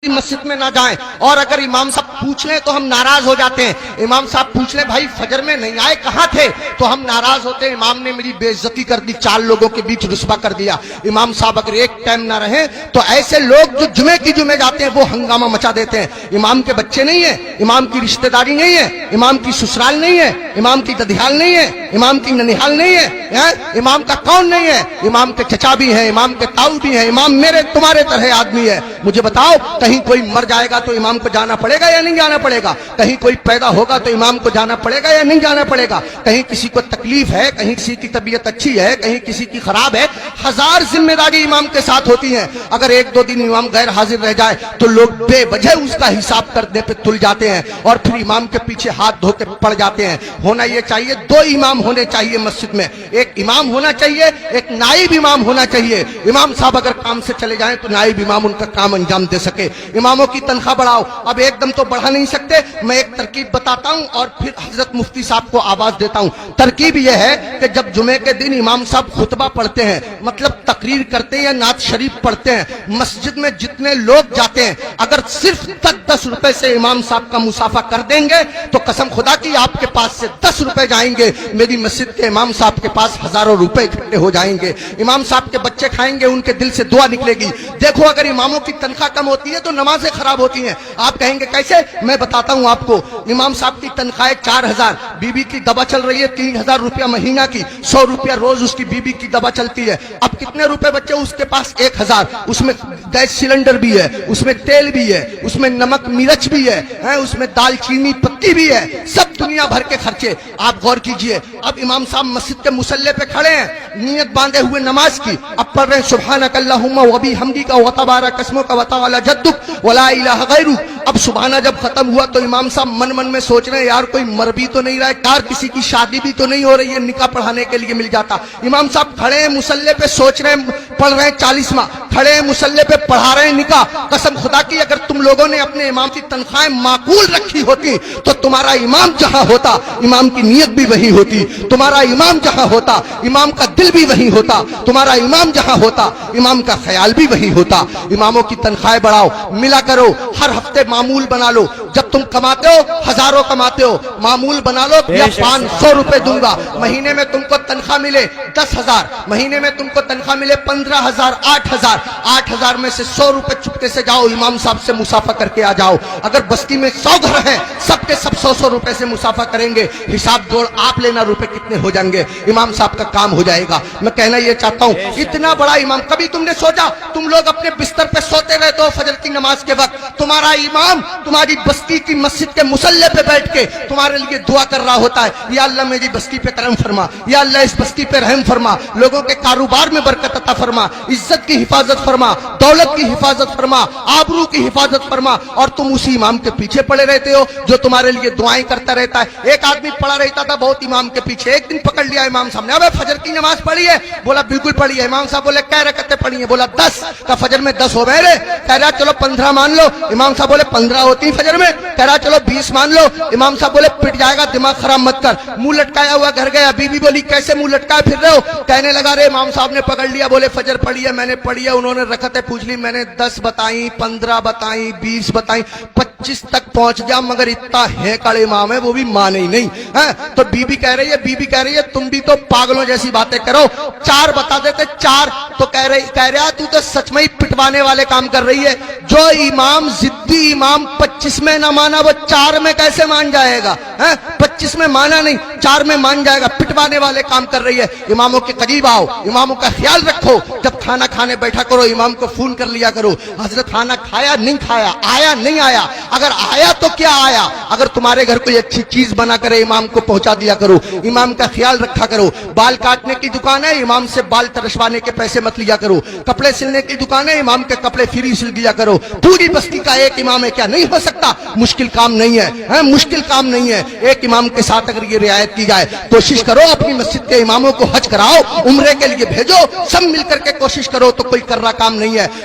مسجد میں نہ جائیں، اور اگر امام صاحب پوچھ لیں تو ہم ناراض ہو جاتے ہیں۔ امام صاحب پوچھ لیں بھائی فجر میں نہیں آئے کہاں تھے، تو ہم ناراض ہوتے ہیں، امام نے میری بے عزتی کر دی، 4 لوگوں کے بیچ رسوا کر دیا۔ امام صاحب اگر ایک ٹائم نہ رہیں تو ایسے لوگ جو جمعے کی جمعے جاتے ہیں وہ ہنگامہ مچا دیتے ہیں۔ امام کے بچے نہیں ہیں، امام کی رشتہ داری نہیں ہے، امام کی سسرال نہیں ہے، امام کی ددھیال نہیں ہے، امام کی ننیحال نہیں ہے، امام کا کون نہیں ہے، امام کے چچا بھی ہیں، امام کے تاؤ بھی ہیں، امام میرے تمہارے طرح آدمی ہے۔ مجھے بتاؤ کہیں کوئی مر جائے گا تو امام کو جانا پڑے گا یا نہیں جانا پڑے گا؟ کہیں کوئی پیدا ہوگا تو امام کو جانا پڑے گا یا نہیں جانا پڑے گا؟ کہیں کسی کو تکلیف ہے، کہیں کسی کی طبیعت اچھی ہے، کہیں کسی کی خراب ہے، 1000 ذمہ داری امام کے ساتھ ہوتی ہیں۔ اگر 1-2 دن امام غیر حاضر رہ جائے تو لوگ بے وجہ اس کا حساب کرنے پہ تل جاتے ہیں اور پھر امام کے پیچھے ہاتھ دھو کے پڑ جاتے ہیں۔ ہونا یہ چاہیے 2 امام ہونے چاہیے مسجد میں، ایک امام ہونا چاہیے، ایک نائب امام ہونا چاہیے۔ امام صاحب اگر کام سے چلے جائیں تو نائب امام ان کا کام انجام دے سکے۔ اماموں کی تنخواہ بڑھاؤ، اب ایک دم تو بڑھا نہیں سکتے، میں ایک ترکیب بتاتا ہوں اور پھر حضرت مفتی صاحب کو آواز دیتا ہوں۔ ترکیب یہ ہے کہ جب جمعے کے دن امام صاحب خطبہ پڑھتے ہیں، مطلب تقریر کرتے ہیں یا نعت شریف پڑھتے ہیں، مسجد میں جتنے لوگ جاتے ہیں اگر صرف 10 روپے سے امام صاحب کا مسافہ کر دیں گے تو قسم خدا کی آپ کے پاس سے 10 روپے جائیں گے، میری مسجد کے امام صاحب کے پاس ہزاروں روپے اکٹھے ہو جائیں گے۔ امام صاحب کے بچے کھائیں گے، ان کے دل سے دعا نکلے گی۔ دیکھو اگر اماموں کی تنخواہ کم ہوتی ہے تو نمازیں خراب ہوتی ہیں۔ آپ کہیں گے کیسے؟ میں بتاتا ہوں آپ کو۔ امام صاحب کی تنخواہ 4000، بیوی کی دوا چل رہی ہے 3000 روپیہ مہینہ کی، 100 روپیہ روز اس کی بیوی کی دوا چلتی ہے۔ اب کتنے روپے بچے اس کے پاس؟ 1000۔ اس میں گیس سلنڈر بھی ہے، اس میں تیل بھی ہے، اس میں نمک مرچ بھی ہے، اس میں دال چینی پتی بھی ہے، سب دنیا بھر کے خرچے۔ آپ غور کیجئے، اب امام صاحب مسجد کے مصلی پہ کھڑے ہیں نیت باندھے ہوئے نماز کی، اب پڑھ رہے ہیں سبحانک اللہم وبحمدک وتبارک اسمک وتعالی جدک ولا الہ غیرک۔ اب سبحانہ جب ختم ہوا تو امام صاحب من میں سوچ رہے ہیں یار کوئی مر بھی تو نہیں رہا ہے، یار کسی کی شادی بھی تو نہیں ہو رہی ہے، نکاح پڑھانے کے لیے مل جاتا۔ امام صاحب کھڑے ہیں مصلی پہ، سوچ رہے ہیں، پڑھ رہے ہیں 40واں، کھڑے ہیں مصلی پہ پڑھا رہے ہیں نکاح۔ قسم خدا کی اگر تم لوگوں نے اپنے امام کی تنخواہیں معقول رکھی ہوتی تو تمہارا امام جہاں ہوتا امام کی نیت بھی وہی ہوتی، تمہارا امام جہاں ہوتا امام کا دل بھی وہی ہوتا، تمہارا امام جہاں ہوتا امام کا خیال بھی وہی ہوتا۔ اماموں کی تنخواہیں بڑھاؤ، ملا کرو، ہر ہفتے معمول بنا لو۔ جب تم کماتے ہو، ہزاروں کماتے ہو، معمول بنا لو یا 500 روپے دوں گا، مہینے میں تم کو تنخواہ ملے 10,000، مہینے میں تم کو تنخواہ ملے 15,000، 8,000، 8,000 میں سے 100 روپے چپکے سے جاؤ امام صاحب سے مسافہ کر کے آ جاؤ۔ اگر بستی میں 100 گھر ہیں، سب کے سب 100 روپے سے مسافہ کریں گے، حساب جوڑ آپ لینا روپے کتنے ہو جائیں گے، امام صاحب کا کام ہو جائے گا۔ میں کہنا یہ چاہتا ہوں اتنا بڑا امام، کبھی تم نے سوچا تم لوگ اپنے بستر پہ سوتے رہتے ہو فجر کی نماز کے وقت، تمہارا امام تمہاری بستی کی مسجد کے مصلی پہ بیٹھ کے تمہارے لیے دعا کر رہا ہوتا ہے، یا اللہ میری بستی پہ کرم فرما، یا اللہ اس بستی پہ رحم فرما، لوگوں کے کاروبار میں برکت عطا فرما، عزت کی حفاظت فرما، دولت کی حفاظت فرما، آبرو کی حفاظت فرما، اور تم اسی امام کے پیچھے پڑے رہتے ہو جو تمہارے لیے دعائیں کرتا رہتا ہے۔ ایک آدمی پڑا رہتا تھا بہت امام کے پیچھے، ایک دن پکڑ لیا امام صاحب نے، ابے فجر کی نماز پڑھی ہے؟ بولا بالکل پڑھی ہے۔ امام صاحب بولے کیا رکعتیں پڑھی ہیں؟ بولا 10۔ کا فجر میں 10 ہو گئے رے؟ کہہ رہا چلو 15 مان لو۔ امام صاحب بولے 15 ہوتی ہیں فجر میں؟ کہہ رہا چلو 20 مان لو۔ امام صاحب بولے پٹ جائے گا، دماغ خراب مت کر۔ منہ لٹکایا ہوا گھر گیا، بیوی بولی کیسے منہ لٹکائے پھر رہے ہو؟ کہنے لگا رے امام صاحب نے پکڑ لیا، بولے فجر پڑھی ہے؟ میں نے پڑھی ہے۔ انہوں نے رکعتیں پوچھ لی، میں نے 10 بتائیں، 15 بتائیں، 20 بتائیں، 25 تک پہنچ گیا، مگر اتنا ہے کڑے امام ہے وہ بھی مانے ہی نہیں۔ تو بیوی کہہ رہی ہے تم بھی تو پاگلوں جیسی باتیں کرو، 4 بتا دیتے 4۔ تو کہہ رہا تو سچ میں ہی پٹوانے والے کام کر رہی ہے۔ جو امام ضدی امام 25 میں نہ مانا وہ 4 میں کیسے مان جائے گا؟ 25 میں مانا نہیں 4 میں مان جائے گا، پٹوانے والے کام کر رہی ہے۔ اماموں کے قریب آؤ، اماموں کا خیال رکھو، جب کھانا کھانے بیٹھا کرو امام کو فون کر لیا کرو، حضرت کھانا کھایا نہیں کھایا، آیا نہیں آیا، اگر آیا تو کیا آیا، اگر تمہارے گھر کوئی اچھی چیز بنا کرے امام کو پہنچا دیا کرو، امام کا خیال رکھا کرو۔ بال کاٹنے کی دکان ہے، امام سے بال ترشوانے کے پیسے مت لیا کرو۔ کپڑے سلنے کی دکان ہے، امام کے کپڑے فری سل دیا کرو۔ پوری بستی کا ایک امام ہے، کیا نہیں ہو سکتا؟ مشکل کام نہیں ہے، مشکل کام نہیں ہے۔ ایک امام کے ساتھ اگر یہ رعایت کی جائے، کوشش کرو اپنی مسجد کے اماموں کو حج کراؤ، عمرے کے لیے بھیجو، سب مل کر کے کوشش کرو تو کوئی کر رہا کام نہیں ہے۔